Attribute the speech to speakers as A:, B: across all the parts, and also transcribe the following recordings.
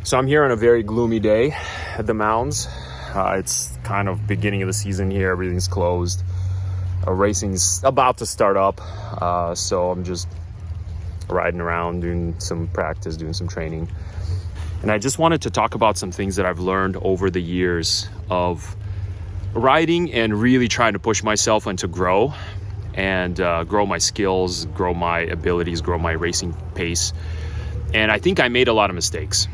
A: So I'm here on a very gloomy day at the mounds. It's kind of beginning of the season here. Everything's closed. Racing's about to start up. So I'm just riding around, doing some practice, doing some training. And I just wanted to talk about some things that I've learned over the years of riding and really trying to push myself and to grow and grow my skills, grow my abilities, grow my racing pace. And I think I made a lot of mistakes.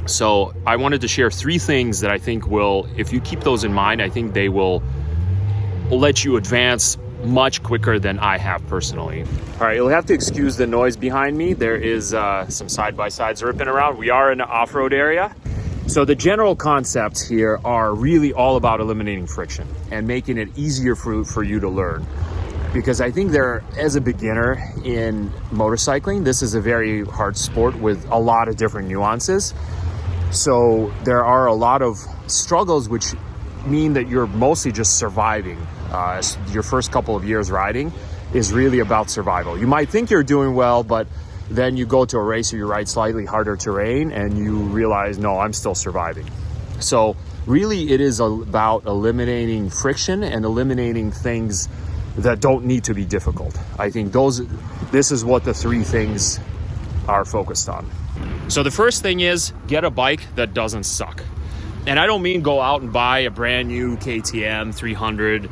A: So I wanted to share 3 things that I think will, if you keep those in mind, I think they will let you advance much quicker than I have personally. All right, you'll have to excuse the noise behind me. There is some side-by-sides ripping around. We are in an off-road area. So the general concepts here are really all about eliminating friction and making it easier for you to learn. Because I think as a beginner in motorcycling, this is a very hard sport with a lot of different nuances. So there are a lot of struggles which mean that you're mostly just surviving. Your first couple of years riding is really about survival. You might think you're doing well, but then you go to a race or you ride slightly harder terrain and you realize, no, I'm still surviving. So really it is about eliminating friction and eliminating things that don't need to be difficult. I think this is what the 3 things are focused on. So the first thing is get a bike that doesn't suck. And I don't mean go out and buy a brand new KTM 300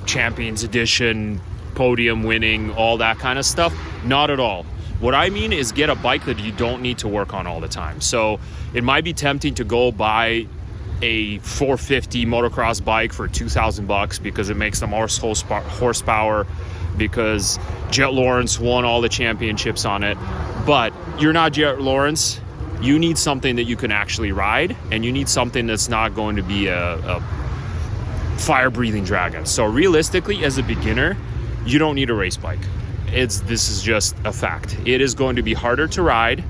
A: Champions Edition, podium winning, all that kind of stuff. Not at all. What I mean is get a bike that you don't need to work on all the time. So it might be tempting to go buy a 450 motocross bike for $2,000 because it makes the most horsepower, because Jet Lawrence won all the championships on it. But you're not Jet Lawrence. You need something that you can actually ride, and you need something that's not going to be a fire-breathing dragon. So realistically, as a beginner, you don't need a race bike. This is just a fact. It is going to be harder to ride.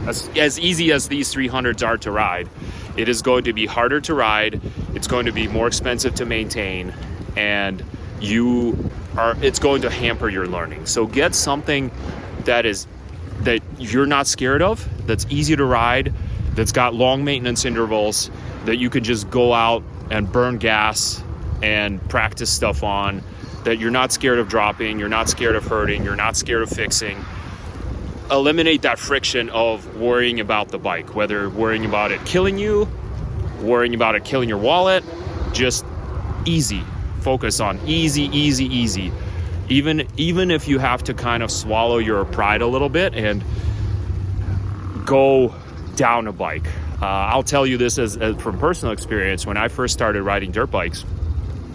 A: As easy as these 300s are to ride, it is going to be harder to ride. It's going to be more expensive to maintain, and it's going to hamper your learning. So get something that you're not scared of, that's easy to ride, that's got long maintenance intervals, that you can just go out and burn gas and practice stuff on, that you're not scared of dropping, you're not scared of hurting, you're not scared of fixing. Eliminate that friction of worrying about the bike, whether worrying about it killing you, worrying about it killing your wallet. Just easy. Focus on easy. Even if you have to kind of swallow your pride a little bit and go down a bike. I'll tell you this as from personal experience. When I first started riding dirt bikes,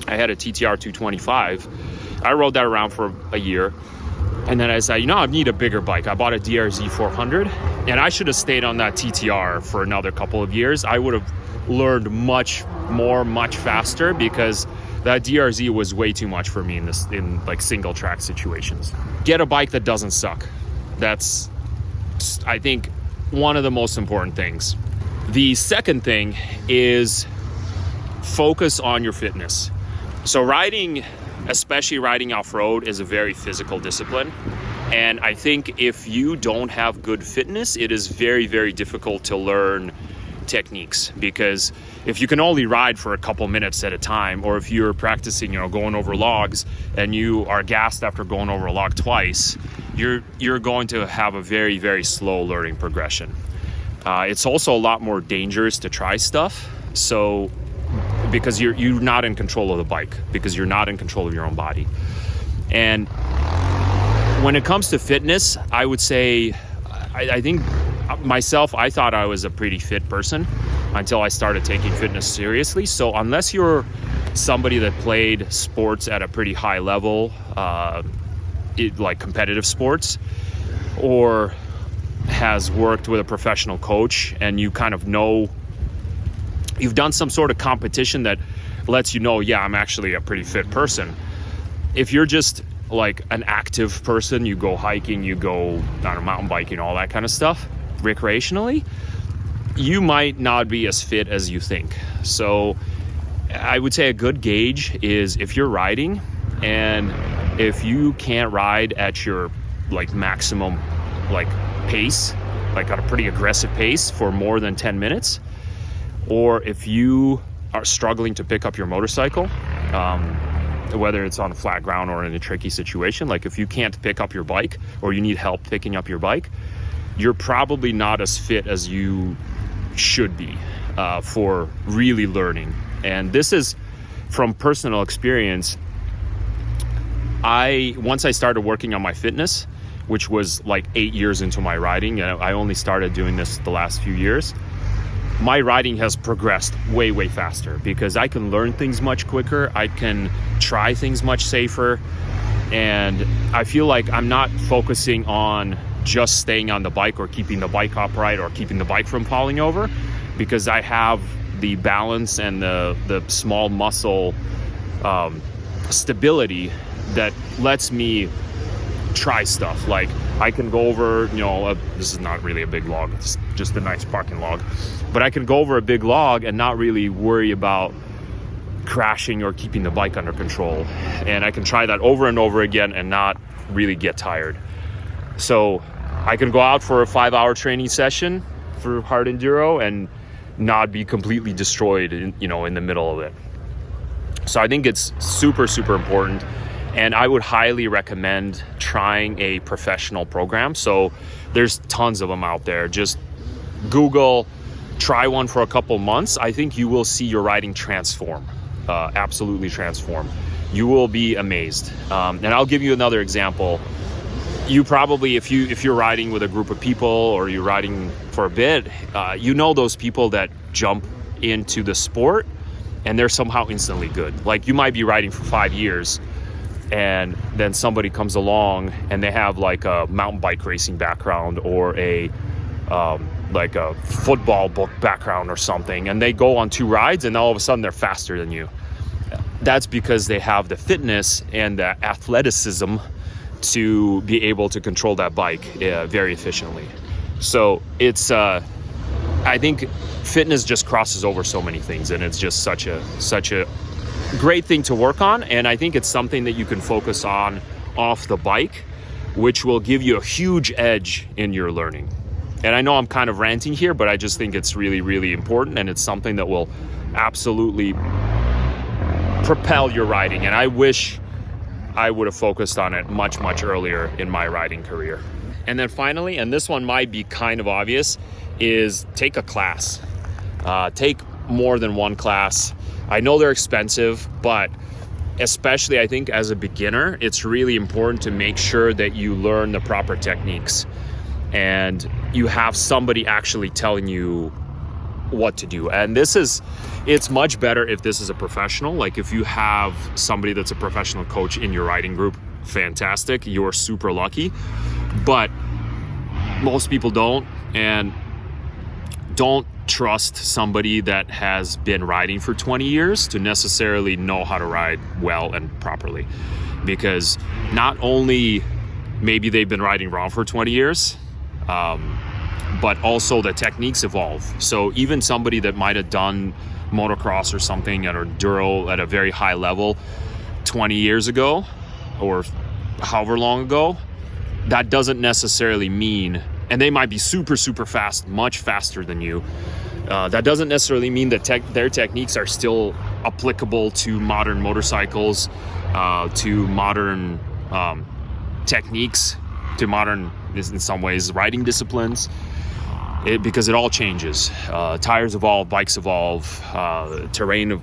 A: I had a TTR 225. I rode that around for a year. And then I said, I need a bigger bike. I bought a DRZ 400, and I should have stayed on that TTR for another couple of years. I would have learned much more, much faster, because that DRZ was way too much for me in like single track situations. Get a bike that doesn't suck. That's, I think, one of the most important things. The second thing is focus on your fitness. So riding, especially riding off-road, is a very physical discipline. And I think if you don't have good fitness, it is very, very difficult to learn techniques, because if you can only ride for a couple minutes at a time, or if you're practicing, going over logs and you are gassed after going over a log twice, you're going to have a very, very slow learning progression. It's also a lot more dangerous to try stuff. So because you're not in control of the bike, because you're not in control of your own body. And when it comes to fitness, I would say, I think myself, I thought I was a pretty fit person until I started taking fitness seriously. So unless you're somebody that played sports at a pretty high level, like competitive sports, or has worked with a professional coach, and you kind of know, you've done some sort of competition that lets you know, yeah, I'm actually a pretty fit person. If you're just like an active person, you go hiking, you go mountain biking, all that kind of stuff recreationally, you might not be as fit as you think. So I would say a good gauge is if you're riding, and if you can't ride at your like maximum like pace, like at a pretty aggressive pace for more than 10 minutes, or if you are struggling to pick up your motorcycle, whether it's on flat ground or in a tricky situation, like if you can't pick up your bike or you need help picking up your bike, you're probably not as fit as you should be for really learning. And this is from personal experience. Once I started working on my fitness, which was like 8 years into my riding, and I only started doing this the last few years, my riding has progressed way faster because I can learn things much quicker. I can try things much safer. And I feel like I'm not focusing on just staying on the bike or keeping the bike upright or keeping the bike from falling over, because I have the balance and the small muscle stability that lets me try stuff. Like I can go over, this is not really a big log, it's just a nice parking log, but I can go over a big log and not really worry about crashing or keeping the bike under control. And I can try that over and over again and not really get tired. So I can go out for a 5-hour training session for hard enduro and not be completely destroyed in the middle of it. So I think it's super important. And I would highly recommend trying a professional program. So there's tons of them out there. Just Google, try one for a couple months. I think you will see your riding transform, absolutely transform. You will be amazed. And I'll give you another example. You probably, if you're riding with a group of people or you're riding for a bit, those people that jump into the sport and they're somehow instantly good. Like you might be riding for 5 years, and then somebody comes along and they have like a mountain bike racing background or a football book background or something, and they go on 2 rides and all of a sudden they're faster than you. That's because they have the fitness and the athleticism to be able to control that bike very efficiently. So it's I think fitness just crosses over so many things, and it's just such a great thing to work on. And I think it's something that you can focus on off the bike, which will give you a huge edge in your learning. And I know I'm kind of ranting here, but I just think it's really important, and it's something that will absolutely propel your riding. And I wish I would have focused on it much earlier in my riding career. And then finally, and this one might be kind of obvious, is take a class. Take more than one class. I know they're expensive, but especially I think as a beginner, it's really important to make sure that you learn the proper techniques and you have somebody actually telling you what to do. And it's much better if this is a professional. Like if you have somebody that's a professional coach in your riding group, fantastic, you're super lucky. But most people don't, and don't trust somebody that has been riding for 20 years to necessarily know how to ride well and properly, because not only maybe they've been riding wrong for 20 years, but also the techniques evolve. So even somebody that might have done motocross or something at enduro at a very high level 20 years ago or however long ago, that doesn't necessarily mean, and they might be super fast, much faster than you. That doesn't necessarily mean that their techniques are still applicable to modern motorcycles, to modern techniques, to modern, in some ways, riding disciplines. Because it all changes. Tires evolve, bikes evolve, terrain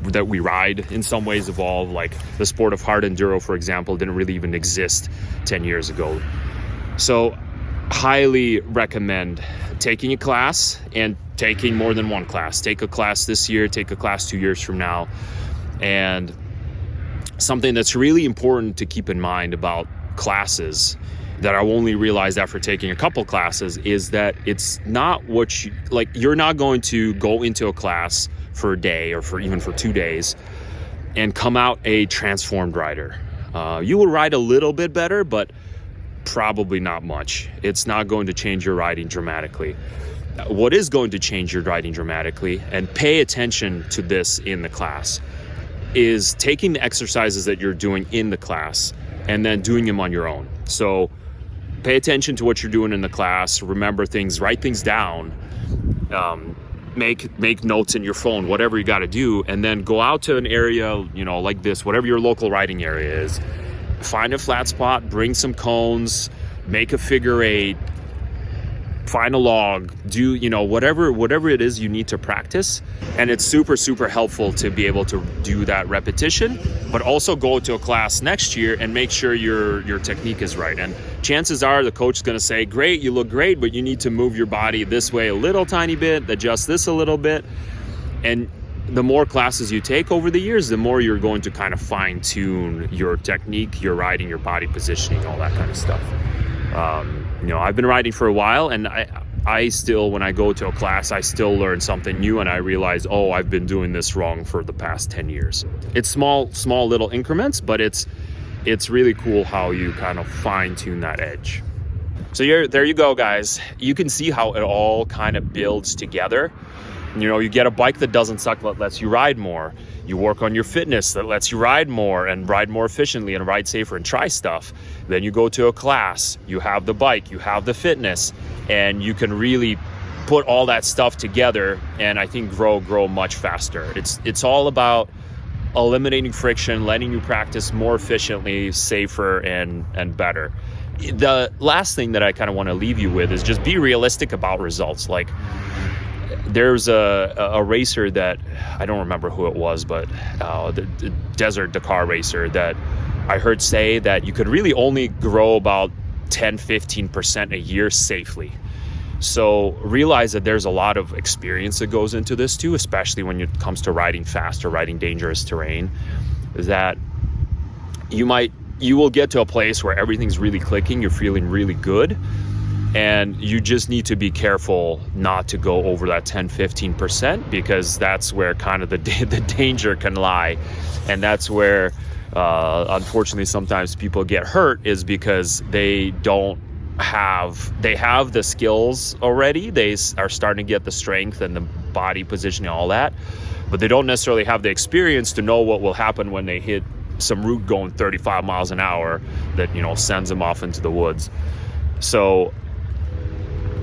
A: that we ride in some ways evolve. Like the sport of hard enduro, for example, didn't really even exist 10 years ago. So highly recommend taking a class and taking more than one class. Take a class this year, take a class 2 years from now. And something that's really important to keep in mind about classes that I only realized after taking a couple classes is that it's not what you, like, you're not going to go into a class for a day or for even for 2 days and come out a transformed rider. You will ride a little bit better, but probably not much. It's not going to change your riding dramatically. What is going to change your riding dramatically, and pay attention to this in the class, is taking the exercises that you're doing in the class and then doing them on your own. So pay attention to what you're doing in the class, remember things, write things down, make notes in your phone, whatever you got to do, and then go out to an area, you know, like this, whatever your local riding area is. Find a flat spot, bring some cones, make a figure eight, find a log, do, you know, whatever it is you need to practice. And it's super helpful to be able to do that repetition, but also go to a class next year and make sure your technique is right. And chances are the coach is going to say, great, you look great, but you need to move your body this way a little tiny bit, adjust this a little bit. And the more classes you take over the years, the more you're going to kind of fine tune your technique, your riding, your body positioning, all that kind of stuff. You know, I've been riding for a while, and I still, when I go to a class, I still learn something new, and I realize, oh, I've been doing this wrong for the past 10 years. It's small little increments, but it's really cool how you kind of fine tune that edge. So there you go, guys. You can see how it all kind of builds together. You know, you get a bike that doesn't suck, that lets you ride more. You work on your fitness that lets you ride more and ride more efficiently and ride safer and try stuff. Then you go to a class, you have the bike, you have the fitness, and you can really put all that stuff together and I think grow much faster. It's all about eliminating friction, letting you practice more efficiently, safer, and better. The last thing that I kind of want to leave you with is just be realistic about results. Like, there's a racer that, I don't remember who it was, but the Desert Dakar racer that I heard say that you could really only grow about 10-15% a year safely. So realize that there's a lot of experience that goes into this too, especially when it comes to riding fast or riding dangerous terrain, that you will get to a place where everything's really clicking, you're feeling really good, and you just need to be careful not to go over that 10-15%, because that's where kind of the danger can lie. And that's where unfortunately sometimes people get hurt, is because they have the skills already, they are starting to get the strength and the body positioning, all that, but they don't necessarily have the experience to know what will happen when they hit some route going 35 miles an hour that, you know, sends them off into the woods. So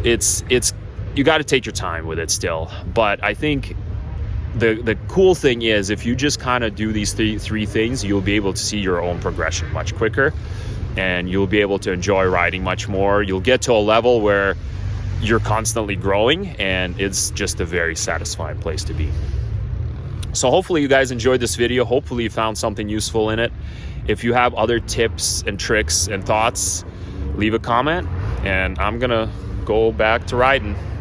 A: it's you got to take your time with it still. But I think the cool thing is, if you just kind of do these three things, you'll be able to see your own progression much quicker, and you'll be able to enjoy riding much more. You'll get to a level where you're constantly growing, and it's just a very satisfying place to be. So hopefully you guys enjoyed this video. Hopefully you found something useful in it. If you have other tips and tricks and thoughts, leave a comment, and I'm gonna go back to riding.